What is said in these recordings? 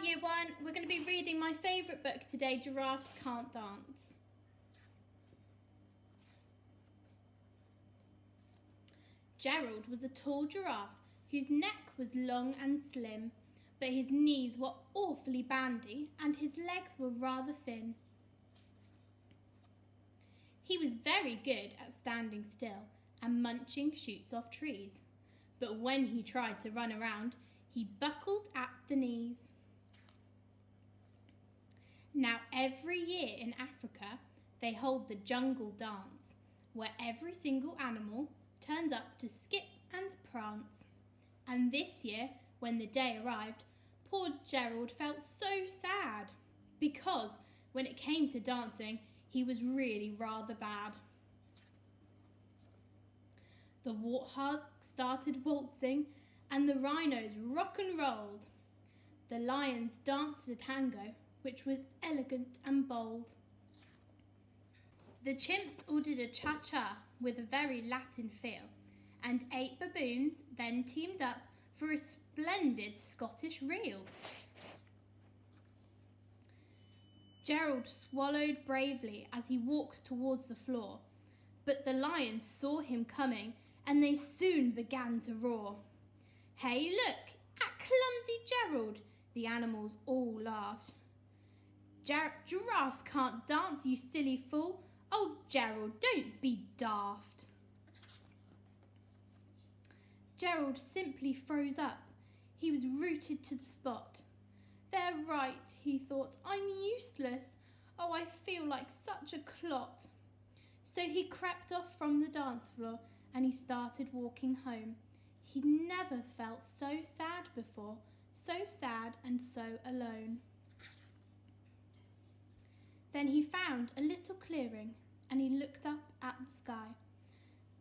Year 1. We're going to be reading my favourite book today, Giraffes Can't Dance. Gerald was a tall giraffe whose neck was long and slim, but his knees were awfully bandy and his legs were rather thin. He was very good at standing still and munching shoots off trees, but when he tried to run around, he buckled at the knees. Now every year in Africa, they hold the jungle dance, where every single animal turns up to skip and prance. And this year, when the day arrived, poor Gerald felt so sad, because when it came to dancing, he was really rather bad. The warthog started waltzing, and the rhinos rock and rolled. The lions danced a tango, which was elegant and bold. The chimps all did a cha-cha with a very Latin feel, and 8 baboons then teamed up for a splendid Scottish reel. Gerald swallowed bravely as he walked towards the floor, but the lions saw him coming and they soon began to roar. "Hey, look, at clumsy Gerald!" the animals all laughed. "Giraffes can't dance, you silly fool! Oh, Gerald, don't be daft!" Gerald simply froze up. He was rooted to the spot. "They're right," he thought. "I'm useless. Oh, I feel like such a clot." So he crept off from the dance floor and he started walking home. He'd never felt so sad before, so sad and so alone. Then he found a little clearing and he looked up at the sky.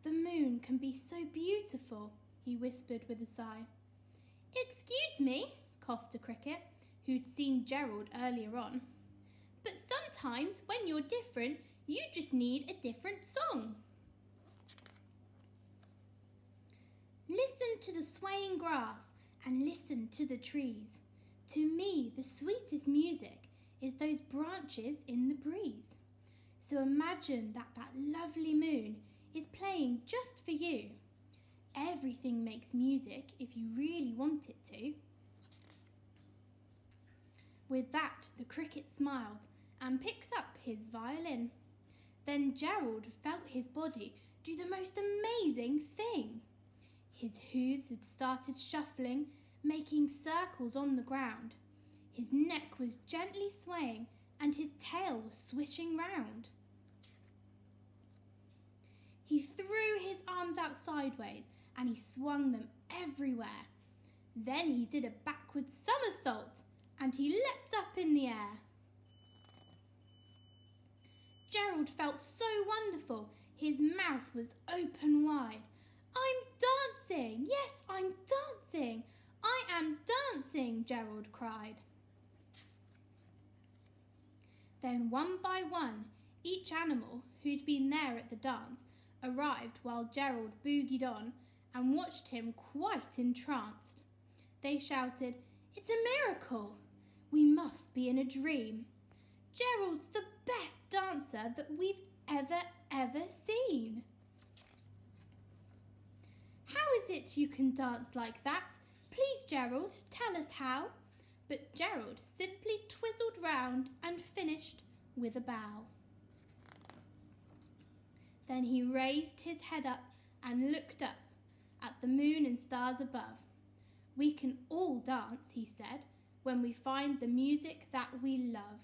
"The moon can be so beautiful," he whispered with a sigh. "Excuse me," coughed a cricket, who'd seen Gerald earlier on, "but sometimes when you're different, you just need a different song." "Listen to the swaying grass and listen to the trees. To me, the sweetest music is those branches in the breeze. So imagine that lovely moon is playing just for you. Everything makes music if you really want it to." With that, the cricket smiled and picked up his violin. Then Gerald felt his body do the most amazing thing. His hooves had started shuffling, making circles on the ground. His neck was gently swaying and his tail was swishing round. He threw his arms out sideways and he swung them everywhere. Then he did a backward somersault and he leapt up in the air. Gerald felt so wonderful, his mouth was open wide. "I'm dancing! Yes, I'm dancing! I am dancing!" Gerald cried. Then one by one, each animal who'd been there at the dance arrived while Gerald boogied on and watched him quite entranced. They shouted, "It's a miracle! We must be in a dream. Gerald's the best dancer that we've ever seen." "How is it you can dance like that? Please, Gerald, tell us how." But Gerald simply twizzled round and finished with a bow. Then he raised his head up and looked up at the moon and stars above. "We can all dance," he said, "when we find the music that we love."